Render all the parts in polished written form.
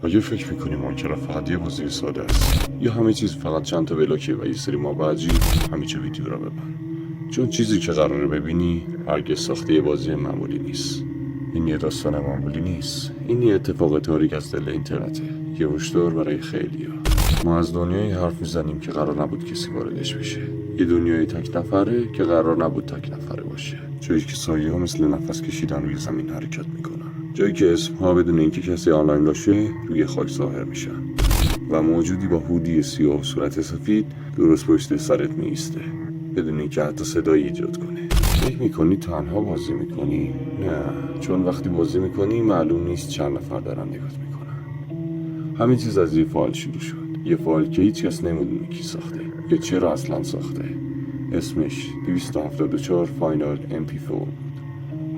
آیا فکر میکنی ماینکرافت فقط یه بازی ساده است یا همه چیز فقط چند تا بلاکه و یه سری ماب عجیب؟ همیشه ویدیو را ببند، چون چیزی که قراره ببینی هرگز ساخته یه بازی معمولی نیست. این یه داستان معمولی نیست، این یه اتفاق تاریک از دل اینترنته، یه هشدار برای خیلیا. ما از دنیایی حرف میزنیم که قرار نبود کسی واردش بشه، یه دنیای تک نفره که قرار نبود تک نفره باشه، جایی که سایه ها مثل نفس کشیدن روی زمین حرکت میکنن، جایی که اسم ها بدون اینکه کسی آنلاین باشه روی خاک ظاهر میشن و موجودی با هودی سیاه و صورت سفید درست پشت سرت میایسته بدون اینکه حتی صدایی ایجاد کنه. فکر میکنی تنها بازی میکنی؟ نه، چون وقتی بازی میکنی معلوم نیست چند نفر دارن نگات میکنن. همین چیز از یه فایل شروع شد، یه فایل که هیچ کس نمیدونه کی ساخته یا چرا اصلا ساخته. اسمش 274 فاینال MP4 بود.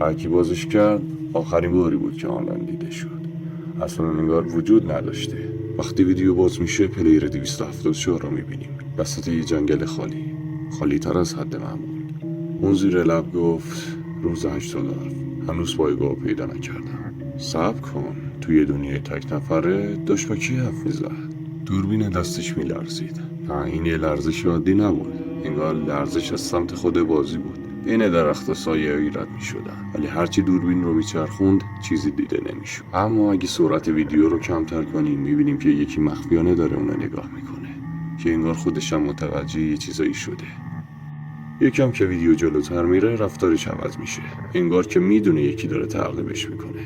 هر کی بازش کرد آخرین باری بود که آنلاین دیده شد، اصلا انگار وجود نداشته. وقتی ویدیو باز میشه پلیر 274 رو میبینیم وسط یه جنگل خالی تر از حد معمول. اون زیر لب گفت روز 8 دلار هنوز پایگاه پیدا نکردم. صبر کن، توی دنیای تک نفره داشت با کی حرف میزد؟ دوربین دستش میلرزید. نه، این یه لرزش عادی نبود، انگار لرزش از سمت خود بازی بود. بین درخت سایه‌ای رد میشدن، ولی هرچی دوربین رو میچرخوند چیزی دیده نمیشد. اما اگه سرعت ویدیو رو کمتر کنیم میبینیم که یکی مخفیانه داره اون نگاه میکنه، که انگار خودش هم متوجه یه چیزایی شده. یکم که ویدیو جلوتر میره رفتارش عوض میشه، انگار که میدونه یکی داره تعقیبش میکنه.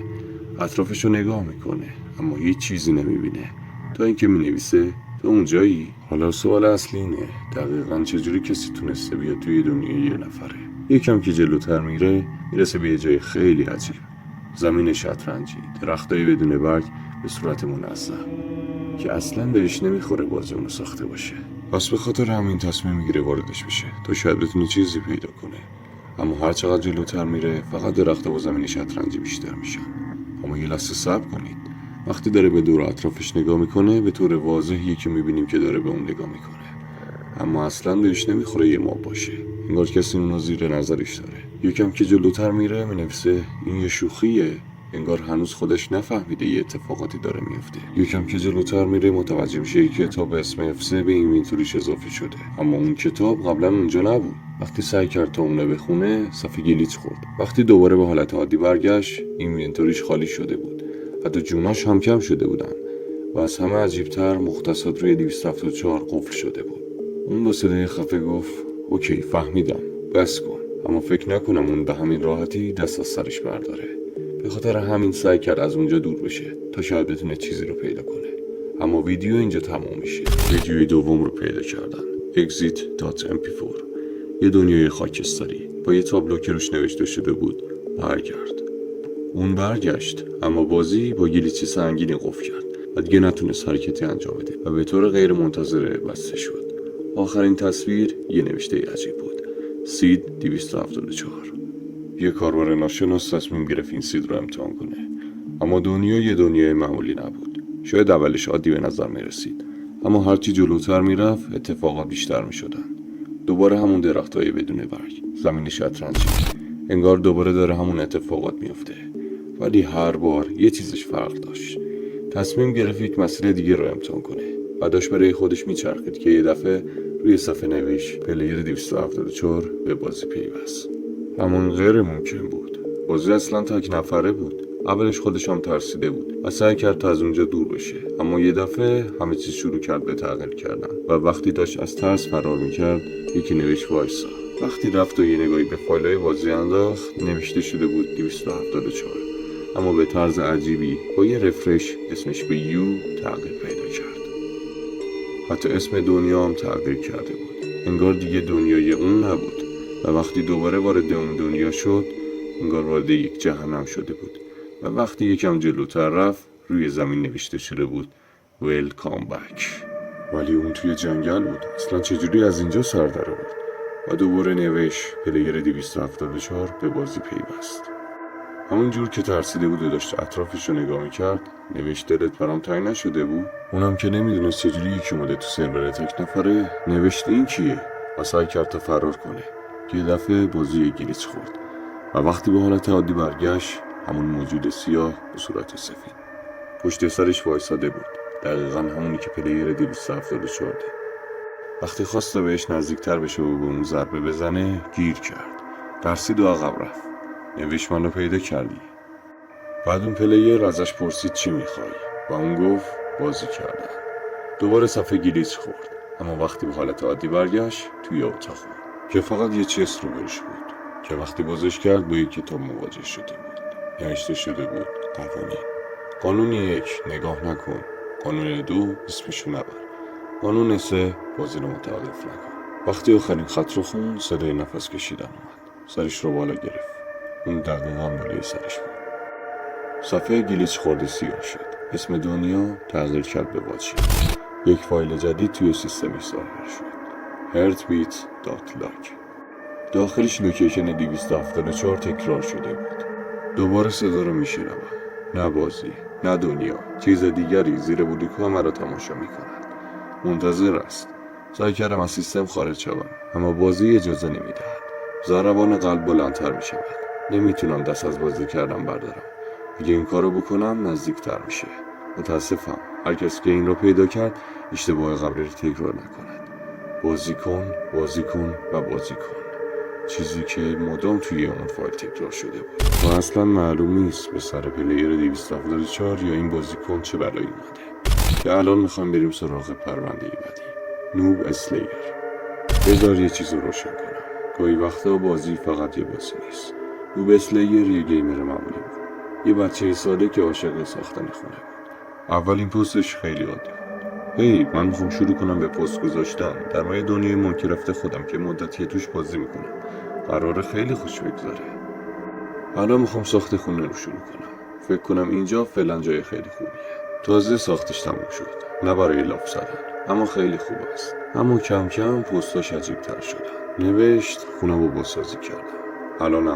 اطرافش رو نگاه میکنه اما هیچ چیزی نمیبینه تا اینکه مینویسه تو اونجایی؟ حالا سوال اصلی اینه دقیقاً چجوری کسی تونسته بیاد توی دنیای یه نفره؟ یکم که جلوتر میرسه به یه جای خیلی عجیب، زمین شطرنجی، درختایی بدون برگ به صورت منظم که اصلاً بهش نمیخوره بازی اونو ساخته باشه. پس به خاطر همین تصمیم میگیره واردش بشه تا شاید بتونه چیزی پیدا کنه. اما هر چقدر جلوتر میره فقط درخت و زمین شطرنجی بیشتر میشن. اما یه لحظه صبر کنید، وقتی داره به دور اطرافش نگاه میکنه به طور واضحی که میبینیم که داره به اون نگاه میکنه، اما اصلا بهش نمیخوره یه ماب باشه، انگار کسی اونو زیر نظرش داره. یکم که جلوتر میره مینویسه این یه شوخیه، انگار هنوز خودش نفهمیده یه اتفاقاتی داره میفته. یکم که جلوتر میره متوجه میشه یک کتاب اسم F3 به اینوینتوریش اضافه شده، اما اون کتاب قبلا اونجا نبود. وقتی سعی کرد تا اونو بخونه صفحه گلیچ خورد. وقتی دوباره به حالت عادی برگشت اینوینتوریش خالی شده بود، حتی جوناش هم کم شده بودن و از همه عجیبتر مختصات روی 274 قفل شده بود. اون با صدای خفه گفت اوکی فهمیدم، بس کن. اما فکر نکنم اون به همین راحتی دست از سرش برداره. به خاطر همین سعی کرد از اونجا دور بشه تا شاید بتونه چیزی رو پیدا کنه. اما ویدیو اینجا تموم میشه. ویدیوی دوم رو پیدا کردن، exit.mp4، یه دنیای خاکستری با یه تابلو که روش نوشته شده بود برگرد. اون برگشت اما بازی با گلیچ سنگینی قفل کرد و دیگه نتونست حرکتی انجام بده و به طور غیر منتظره بسته شد. آخرین تصویر یه نوشته عجیب بود، سید 274. یه کاربر ناشناس تصمیم گرفت این سید رو امتحان کنه، اما یه دنیای معمولی نبود. شاید اولش عادی به نظر میرسید، اما هرچی جلوتر میرفت اتفاقات بیشتر میشدن. دوباره همون درختای بدون برگ، زمین شطرنجی، انگار دوباره داره همون اتفاقات میفته، ولی هر بار یه چیزش فرق داشت. تصمیم گرفت یک مسیر دیگه رو امتحان کنه و داشت برای خودش میچرخید که یه دفعه روی صفحه نوشت پلیر 274 به بازی پیوست. همون غیر ممکن بود، بازی اصلا تک نفره بود. اولش خودش هم ترسیده بود و سعی کرد تا از اونجا دور بشه، اما یه دفعه همه چیز شروع کرد به تغییر کردن و وقتی داشت از ترس فرار میکرد یکی نوشت وایسا. وقتی رفت و یه نگاهی به فایل‌های بازی انداخت نوشته شده بود 274، اما به طرز عجیبی با یه رفرش اسمش به یو تغییر پیدا کرد. حتی اسم دنیا هم تغییر کرده بود، انگار دیگه دنیای اون نبود و وقتی دوباره وارد اون دنیا شد انگار وارد یک جهنم شده بود و وقتی یکم جلوتر رفت روی زمین نوشته شده بود Welcome back. ولی اون توی جنگل بود، اصلا چجوری از اینجا سر داره بود؟ و دوباره نوشت پلیر 274 به بازی پیوست. همونجور که ترسیده بود و داشت اطرافش رو نگاه میکرد نوشت دلت برام تنگ نشده بود؟ اونم که نمیدونست چجوری یکی اومده تو سرور تک نفره نوشت این کیه و سعی کرد تا فرار کنه که یه دفعه بازی گلیچ خورد و وقتی به حالت عادی برگشت همون موجود سیاه به صورت سفید. پشت سرش وایساده بود، دقیقاً همونی که پلیر 274 ده. وقتی خواست تا بهش نزدیکتر بشه و به اون ضربه بزنه گیر کرد، ترسید و عقب رفت. نوشت منو پیدا کردی؟ بعد اون پلیر ازش پرسید چی میخوای و اون گفت بازی کردن. دوباره صفحه گلیچ خورد، اما وقتی به حالت عادی برگشت توی اتاق که فقط یه چیز رو برش بود که وقتی بازش کرد با یک کتاب مواجه شده بود. نوشته شده بود قانون 1 نگاه نکن، قانون 2 اسمشو نبر، قانون 3 بازی رو متوقف نکن. وقتی آخرین خط رو خوند صدای نفس کشیدن اومد. سرش رو بالا گرفت. اون دقیقاً بالای سرش بود. صفحه گلیچ خورده سیاه شد. اسم دنیا تغییر کرد به واچی. یک فایل جدید توی سیستمش ظاهر شد. heartbeat.log. داخلش لوکیشن 274 تکرار شده بود. دوباره صدا رو میشنوم. نه بازی، نه دنیا، چیز دیگری زیر بلوک مرا تماشا میکند. منتظر است. سعی کردم از سیستم خارج شوم، اما بازی اجازه نمیدهد. ضربان قلب بلندتر میشود. نمیتونم دست از بازی کردم بردارم. اگه این کارو بکنم نزدیکتر میشه. متاسفم. هر کسی که این رو پیدا کرد اشتباه قبلی رو تکرار نکند. بازی کن، بازی کن و بازی کن. چیزی که مدام توی اون فایل تکرار شده بود و اصلا معلوم نیست به سر پلیر 274 یا این بازیکن چه بلایی اومده که الان میخوام بریم سراغ پرونده بعدی. نوب اسلیر. بذار یه چیز رو روشن کنم. گاهی وقتا بازی فقط یه بازی نیست. نوب اسلیر یه گیمر معمولی بود. یه بچه ساده که عاشق ساختن خونه بود. اولین پستش خیلی عادی بود. هی من میخوام شروع کنم به پست گذاشتن در مورد دنیای ماینکرافت خودم که مدتیه توش بازی میکنم. قراره خیلی خوش بگذاره. الان میخوام ساخت خونه رو شروع کنم. فکر کنم اینجا فعلا جای خیلی خوبیه. تازه ساختش تموم شد. نه برای لاف زدن، اما خیلی خوب است. اما کم کم پستاش عجیب تر شدن. نوشت خونه رو بازسازی کردم. الان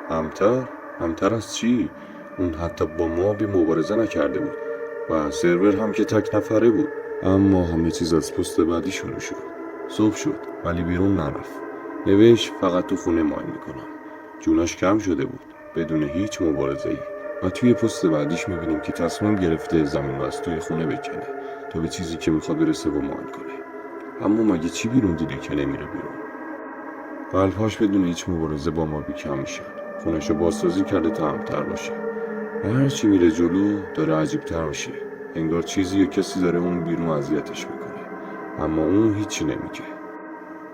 امتره. امتر از چی؟ اون حتی با ما بی مبارزه نکرده بود و سرور هم که تک نفره بود. اما همه چیز از پست بعدی شروع شد. صبح شد ولی بیرون نرفت. نوشت فقط تو خونه ماین میکنم. جوناش کم شده بود بدون هیچ مبارزه‌ای. و توی پست بعدیش میبینیم که تصمیم گرفته زمین رو از توی خونه بکنه تا به چیزی که میخواد برسه و ماین کنه. اما مگه چی بیرون دیده که نمیره بیرون؟ قلبهاش بدون هیچ مبارزه با ما بیکم میشن. خونه‌شو بازسازی کرده تا امتر باشه و هرچی میره جلو داره عجیب‌تر میشه. انگار چیزی یا کسی داره اون بیرون اذیتش میکنه، اما اون هیچی نمیگه.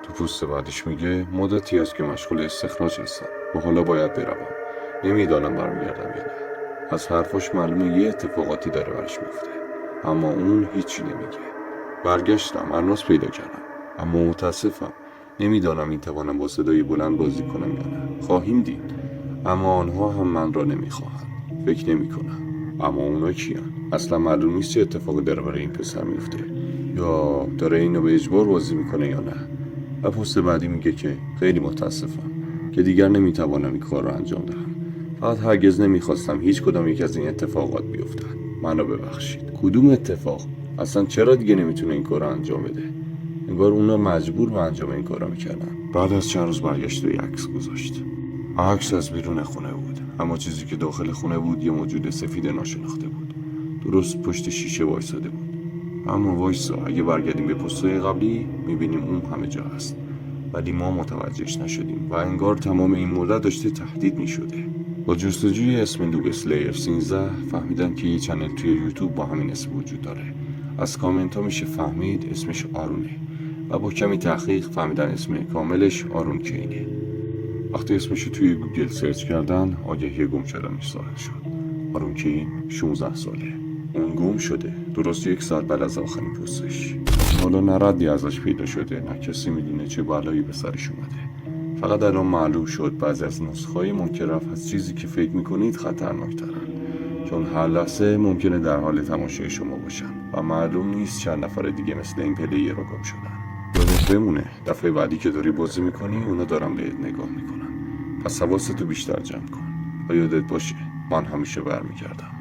تو پست بعدش میگه مدتی است که مشغول استخراج هستم و حالا باید بروم. نمیدانم برمیگردم یا نه. از حرفاش معلومه یه اتفاقاتی داره برش میفته، اما اون هیچی نمیگه. برگشتم ارناس پیدا کردم، اما متاسفم. نمیدانم میتوانم با صدای بلند بازی کنم یا نه. خواهیم دید. اما آنها هم من را نمیخواهند. فکر نمیکنم. اما اونا کیان؟ اصلا معلوم نیست چه اتفاقی داره برای این پسر میفته، یا داره اینو به اجبار بازی میکنه یا نه. و پست بعدی میگه که خیلی متاسفم که دیگر نمیتوانم این کار رو انجام دهم. فقط هرگز نمیخواستم هیچ کدام یک از این اتفاقات بیفتن. منو ببخشید. کدوم اتفاق؟ اصلا چرا دیگه نمیتونه این کار رو انجام بده؟ انگار اونا مجبور به انجام این کارا میکردن. بعد از چند روز برگشت و یک عکس گذاشت. عکس از بیرون خونه بود، اما چیزی که داخل خونه بود یه موجود سفید ناشناخته بود. درست پشت شیشه وایساده بود. اما وایسا، اگه برگردیم به پست‌های قبلی میبینیم اون همه جا هست، ولی ما متوجهش نشدیم و انگار تمام این مدت داشته تهدید میشده. با جستجوی اسم نوب اسلیر 13 فهمیدم که یه چنل توی یوتیوب با همین اسم وجود داره. از کامنت ها میشه فهمید اسمش آرونه و با کمی تحقیق فهمیدن اسم کاملش آرون کینه. وقتی اسمش توی گوگل سرچ کردن آگهی گم شدنش ظاهر شد. آرون کین 16 ساله. اون گم شده درست 1 ساعت بعد از آخرین پستش. حالا نه ردی ازش پیدا شده، نه کسی میدونه چه بلایی به سرش اومده. فقط الان معلوم شد بعضی از نسخه‌های ماینکرافت از چیزی که فکر میکنید خطرناک‌ترن، چون هر لحظه ممکنه در حال تماشای شما باشن و معلوم نیست چند نفر دیگه مثل این پلیر رو گم شدن. یادت بمونه دفعه بعدی که داری بازی میکنی اونا دارن بهت نگاه میکنن، پس حواستو بیشتر جمع کن و یادت باشه من همیشه برمیگردم.